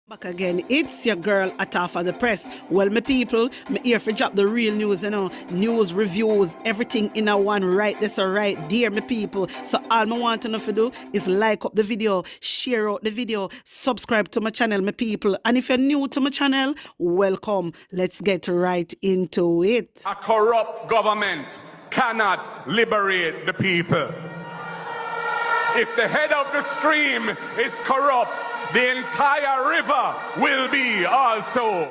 Back again, it's your girl Atafa the Press. Well, my people, me here for drop the real news, news, reviews, everything in a one right this or right there, my people. So all me want to know to do is like up the video, share out the video, subscribe to my channel, my people. And if you're new to my channel, welcome. Let's get right into it. A corrupt government cannot liberate the people. If the head of the stream is corrupt, the entire river will be also.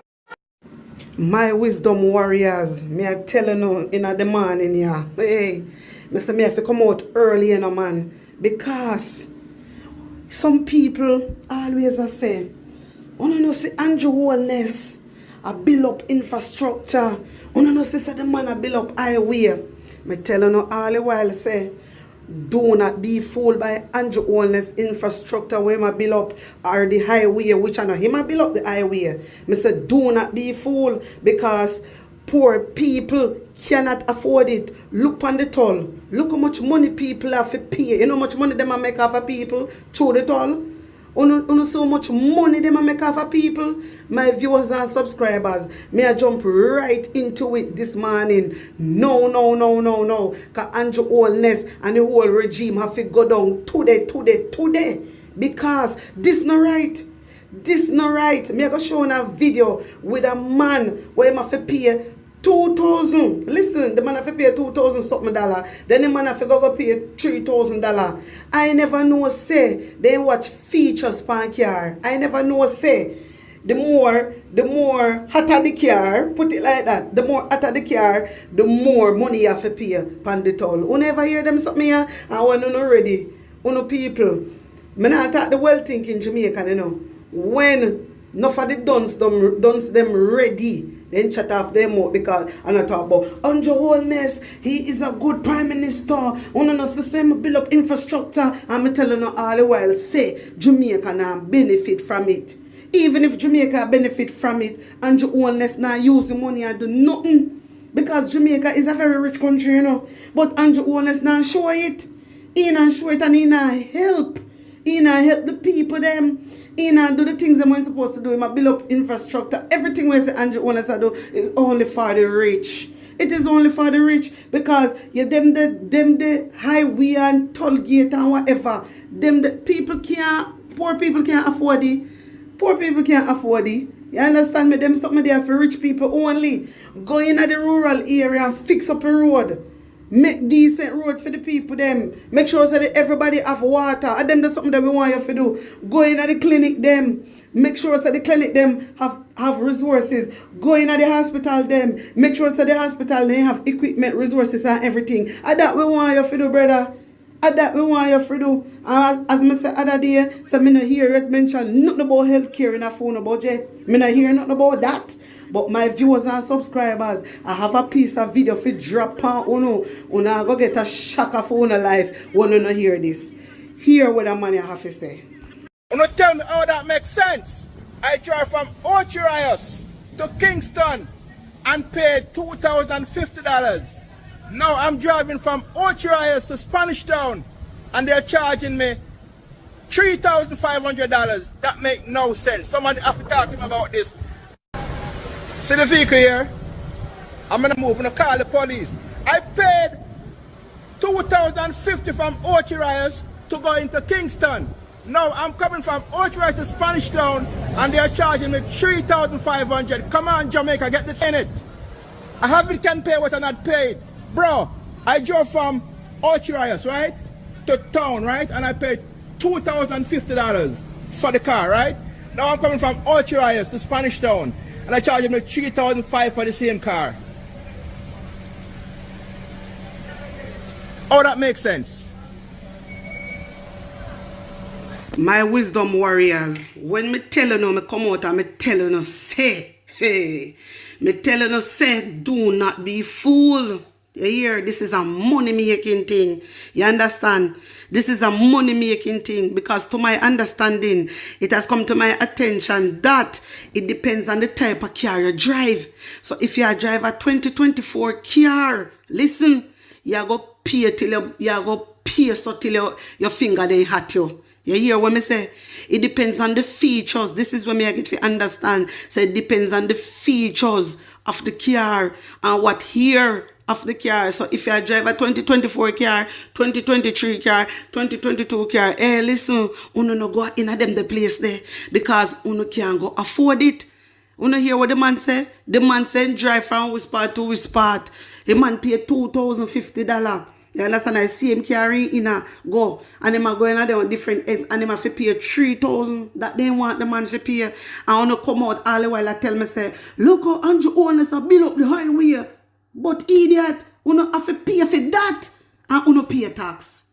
My wisdom warriors, me I telling you in the morning here. Hey, me say me have to come out early, man, because some people always say, "Oh no, see Andrew Wellness, I build up infrastructure. Oh no, see the man I build up highway." Me telling you all the while say, do not be fooled by Andrew Wellness infrastructure where I build up or the highway, which I know him I build up the highway. Me say do not be fooled because poor people cannot afford it. Look on the toll. Look how much money people have to pay. You know how much money them make off of people through the toll? You know so much money them make off of people. My viewers and subscribers, may I jump right into it this morning. No. Because Andrew Wellness and the whole regime have to go down today. Because this not right. This not right. Me I go show a video with a man where he have to pay 2,000. Listen, the man have to pay 2,000 something dollar. Then the man have to go pay $3,000. I never know say they watch features pan car. I never know say the more hotter the car, put it like that. The more hotter the car, the more money you have to pay pan the toll. You never hear them something here? I want to know ready. You people. Me not talk the well thinking Jamaican, you know. When enough of the duns them ready, then chat off them out because and I talk about Andrew Wellness, he is a good prime minister. On us the same build up infrastructure. I'm telling you all the while say Jamaica now benefit from it. Even if Jamaica benefit from it, Andrew Wellness now use the money and do nothing. Because Jamaica is a very rich country, you know. But Andrew Wellness now show it. He now show it and he now help. He now help the people them. He now do the things them we're supposed to do. He might build up infrastructure. Everything we say Andrew Wellness do is only for the rich. It is only for the rich because them the highway and toll gate and whatever. Them the people can't, poor people can't afford it. Poor people can't afford it. You understand me? Them something there for rich people only. Go in at the rural area and fix up a road. Make decent road for the people them. Make sure that everybody have water. And them that's something that we want you to do. Go in at the clinic them. Make sure that the clinic them have resources. Go in at the hospital them. Make sure that the hospital they have equipment, resources and everything. And that we want you to do, brother. And that we want you to do. As I said other day, so me not hear it mention nothing about healthcare in a phone budget. Me not hear nothing about that. But my viewers and subscribers, I have a piece of video for drop on Uno go get a shocker for Uno life when you not hear this. Hear what the man you have to say. Uno tell me how that makes sense. I drive from Ochirios to Kingston and paid $2,050. Now I'm driving from Ochirios to Spanish Town and they're charging me $3,500. That makes no sense. Somebody have to talk to me about this. See the vehicle here? I'm gonna move, I'm gonna call the police. I paid $2,050 from Ochirios to go into Kingston. Now I'm coming from Ochirios to Spanish Town and they're charging me $3,500. Come on, Jamaica, get this in it. I haven't can pay what I'm not paid. Bro, I drove from Ochirios, right? To town, right? And I paid $2,050 for the car, right? Now I'm coming from Ochirios to Spanish Town. And I charge him like $3,500 for the same car. Oh, that makes sense. My wisdom warriors, when me telling you, me come out and me telling you, say, hey, me telling you, say, do not be fooled. You hear? This is a money-making thing. You understand? This is a money-making thing because to my understanding, it has come to my attention that it depends on the type of car you drive. So if you drive a 2024 car, listen, you go pay till you go pay so till your finger they hurt you. You hear what me say? It depends on the features. This is what me I get to understand. So it depends on the features of the car and what here of the car. So if you drive a 2024 car, 2023 car, 2022 car, hey, listen, uno no go in a them the place there because uno can't go afford it. Uno hear what the man say? The man say drive from which part to which part. The man pay $2,050. You understand? I see him carrying in a go. And him are going out there on different ends. And him have to pay $3,000 that they want the man to pay. And when I come out all the while I tell me say, look how Andrew owners are build up the highway. But idiot, you have to pay for that. And you pay tax.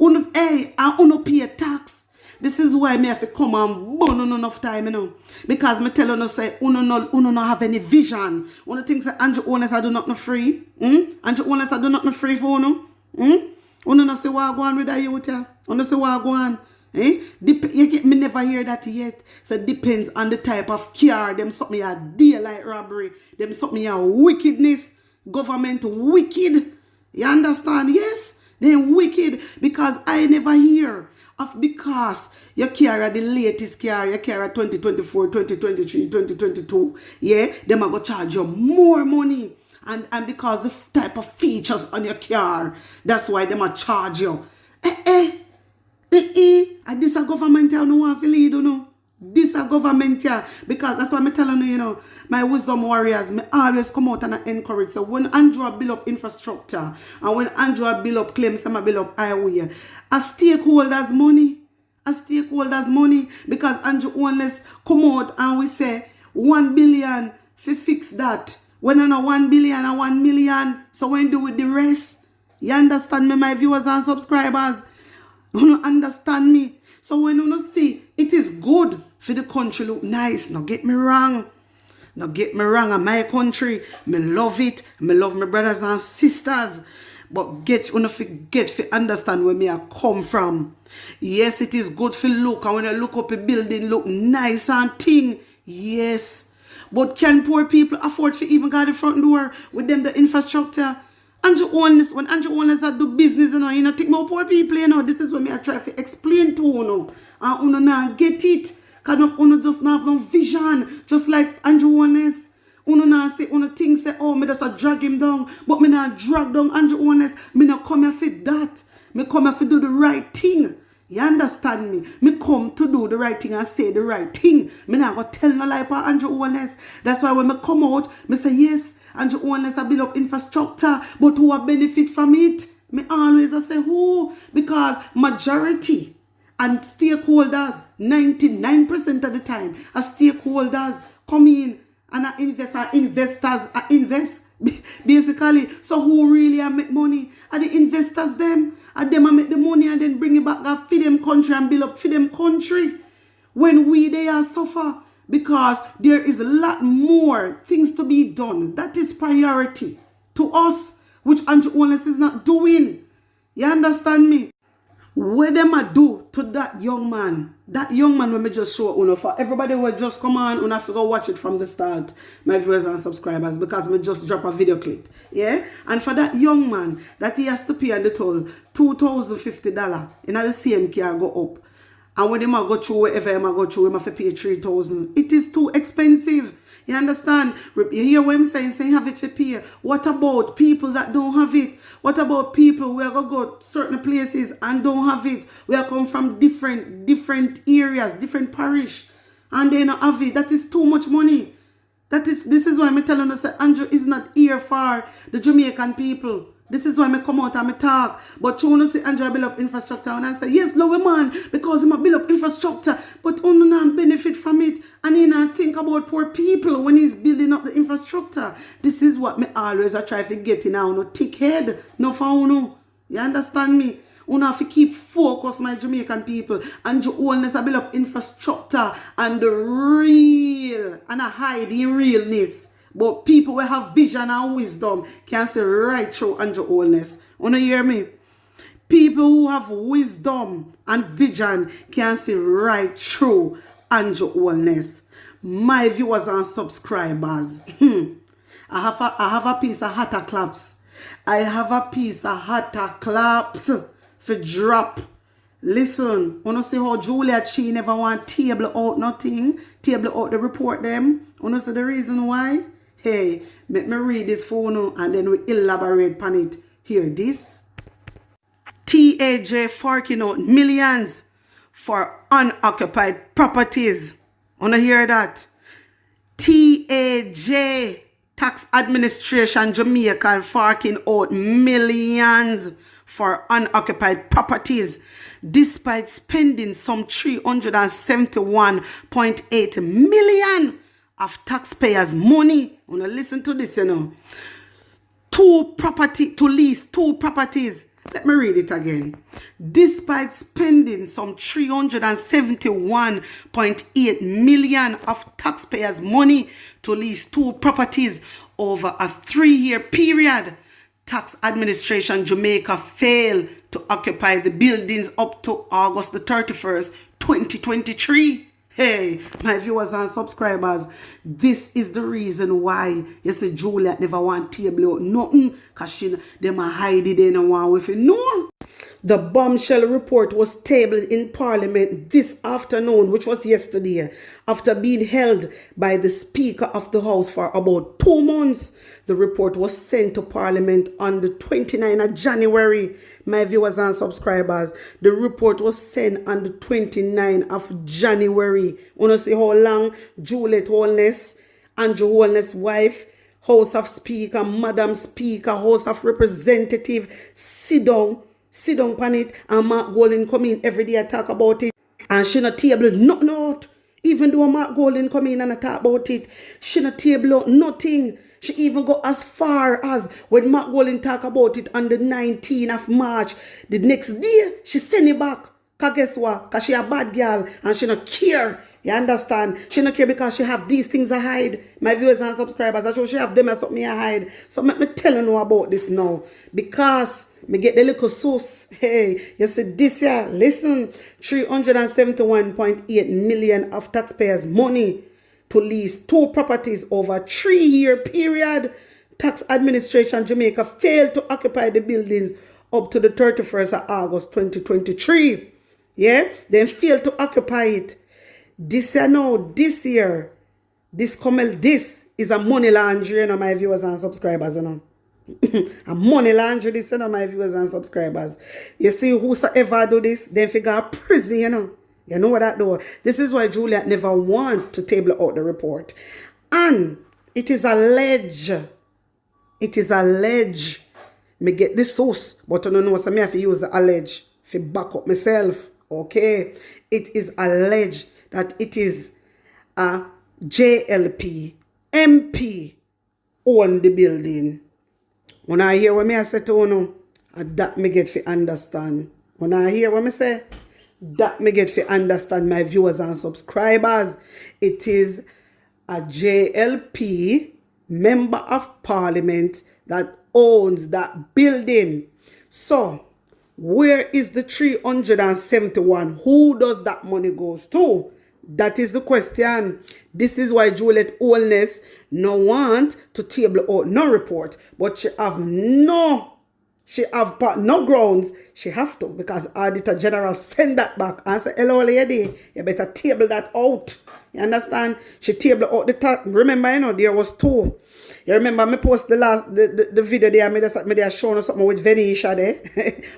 And you pay tax. This is why me have to come and burn on enough time, you know. Because me tell you, say, you no have any vision. You think that Andrew owners are do not no free? Andrew owners are do not no free for you. You no say what go on with the youth. You no say what go on. Me never hear that yet. So it depends on the type of car. Them something a daylight robbery. Them something a wickedness. Government wicked. You understand? Yes. They wicked. Because I never hear of because you carry the latest car, you carry 2024, 2023, 2022. Yeah. Them are going to charge you more money. And because the type of features on your car, that's why they might charge you. And this a government here, no want to lead, you know. This a government here. Because that's why I'm telling you, you know, my wisdom warriors, me always come out and I encourage. So when Andrew build up infrastructure, and when Andrew build up claims, some build up highway, a stakeholders money. Because Andrew only come out and we say 1 billion to fix that. When I know 1 billion and 1 million, so when do with the rest? You understand me, my viewers and subscribers? You understand me? So when you see, it is good for the country look nice. Now get me wrong. And my country, me love it. Me love my brothers and sisters. But get to understand where me I come from. Yes, it is good for look. And when I look up a building, look nice and thing. Yes. But can poor people afford to even go the front door with them the infrastructure? Andrew owners, when Andrew owners do business, you know, think about poor people, you know. This is what me I try to explain to you know. And you now get it. Because you just not have no vision. Just like Andrew owners. You now say, you think say, oh, me just drag him down. But me not drag down Andrew owners. Me not come here for that. Me come here for do the right thing. You understand me? Me come to do the right thing and say the right thing. Me not go tell no lie about Andrew owners. That's why when me come out, me say, yes, Andrew owners have build up infrastructure, but who will benefit from it? Me always say who? Because majority and stakeholders, 99% of the time, as stakeholders come in and investors invest. Basically, so who really make money? Are the investors them? Are them make the money and then bring it back and feed them country and build up for them country? When we they are suffer because there is a lot more things to be done. That is priority to us, which Andrew Owners is not doing. You understand me? What them a do to that young man when me just show you know, for everybody who just come on and have to go watch it from the start, my viewers and subscribers, because me just drop a video clip. Yeah? And for that young man that he has to pay on the toll $2,050 in the same car go up. And when him a go through wherever him a go through, him have to pay $3,000. It is too expensive. You understand? You hear what I'm saying? Say have it for pay. What about people that don't have it? What about people who are going to go to certain places and don't have it? We are come from different areas, different parish, and they don't have it. That is too much money. This is why I'm telling you, say Andrew is not here for the Jamaican people. This is why I come out and I talk. But you want to see Andrew build up infrastructure. And I say, yes, love man, because he build up infrastructure. But you not benefit from it. And he not think about poor people when he's building up the infrastructure. This is what me always try to get in now. No thick head. No for you. You understand me? You have to keep focus, my Jamaican people. And you always build up infrastructure and the real and a hide the realness. But people who have vision and wisdom can see right through Andrew Oldness. You hear me? People who have wisdom and vision can see right through Andrew Oldness. My viewers and subscribers, I have a piece of hotter claps. I have a piece of hotter claps for drop Listen, wanna see how Julia she never want table out nothing, table out the report them. Wanna see the reason why? Hey, let me read this for you and then we elaborate on it. Hear this. TAJ forking out millions for unoccupied properties. Wanna hear that? TAJ, Tax Administration Jamaica, forking out millions for unoccupied properties, despite spending some 371.8 million of taxpayers' money. Wanna listen to this, you know. To lease two properties. Let me read it again. Despite spending some 371.8 million of taxpayers' money to lease two properties over a 3-year period, Tax Administration Jamaica failed to occupy the buildings up to August the 31st, 2023. Hey, my viewers and subscribers, this is the reason why you see Juliet never want table out nothing, because them a hide it in and want with it. No. The bombshell report was tabled in Parliament this afternoon, which was yesterday, after being held by the Speaker of the House for about 2 months. The report was sent to Parliament on the 29th of January. My viewers and subscribers, the report was sent on the 29th of January. Wanna see how long Juliet Holness, Andrew Holness' wife, House of Speaker, Madam Speaker, House of Representative, sit down on it, and Mark Golding come in every day and talk about it. And she not table nothing out. Even though Mark Golding come in and talk about it, she not table out nothing. She even go as far as when Mark Golding talk about it on the 19th of March, the next day, she send it back. Because guess what? Because she a bad girl and she not care. You understand? She not care because she have these things to hide. My viewers and subscribers, I show she have them as something to hide. So let me tell you about this now. Because me get the little sauce. Hey, you see this year, listen, 371.8 million of taxpayers' money to lease two properties over a 3-year period. Tax Administration Jamaica failed to occupy the buildings up to the 31st of August 2023. Yeah, then failed to occupy it. This year now, this is a money laundering, you know, my viewers and subscribers, you know. A money laundry, this, you know, my viewers and subscribers. You see, whosoever do this, then figure a prison, you know. You know what that do? This is why Juliet never want to table out the report. And it is alleged. Me get this source, but I don't know, so me have to use the alleged to back up myself. Okay? It is alleged that it is a JLP MP own the building. When I hear what I say to you, that me get to understand. When I hear what I say, that me get to understand, my viewers and subscribers. It is a JLP member of Parliament that owns that building. So, where is the 371? Who does that money goes to? That is the question. This is why Juliet Holness no want to table out no report, but she have no grounds. She have to, because Auditor General send that back and say, hello lady, you better table that out. You understand? She table out the top. Remember, you know, there was 2. You remember me post the video there, me there showing something with Venetia there.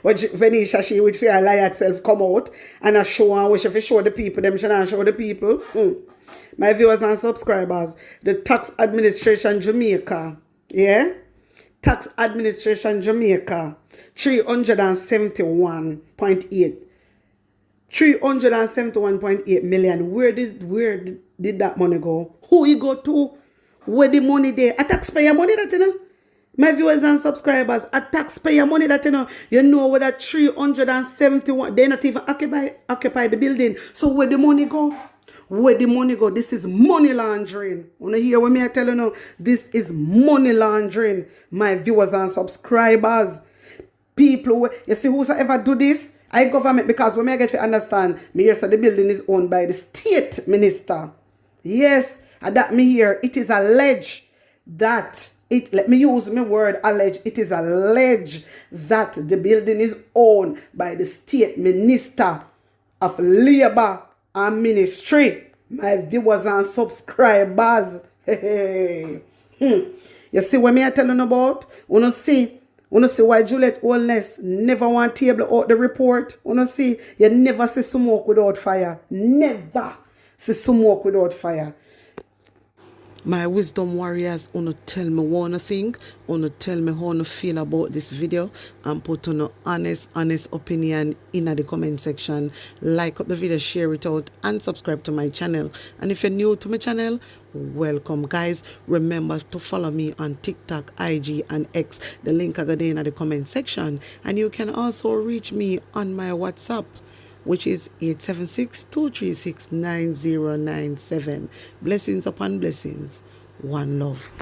With Venetia, she would fear lie herself come out. And I show her, wish if you show the people, them should not show the people. My viewers and subscribers, the Tax Administration Jamaica, yeah? Tax Administration Jamaica, 371.8 million. Where did that money go? Who it go to? Where the money there? A taxpayer money that, you know? My viewers and subscribers, a taxpayer money that, you know where that 371, they not even occupy the building. So where the money go? Where the money go? This is money laundering. Wanna hear what me I tell you now? This is money laundering, my viewers and subscribers. People, you see whosoever do this, I government, because when I get to understand, me here say the building is owned by the state minister. Yes, and that me here, it is alleged that let me use my word alleged, it is alleged that the building is owned by the state minister of labor and ministry. My viewers and subscribers. Hey. You see what me I telling about? Wanna see why Juliet Holness never want table out the report? Wanna see? You never see smoke without fire. Never see smoke without fire. My wisdom warriors, wanna tell me one thing, wanna tell me how you feel about this video, and put on an honest opinion in the comment section. Like up the video, share it out, and subscribe to my channel. And if you're new to my channel, welcome guys. Remember to follow me on TikTok, IG, and X. The link I got in the comment section. And you can also reach me on my WhatsApp, which is 876-236-9097. Blessings upon blessings. One love.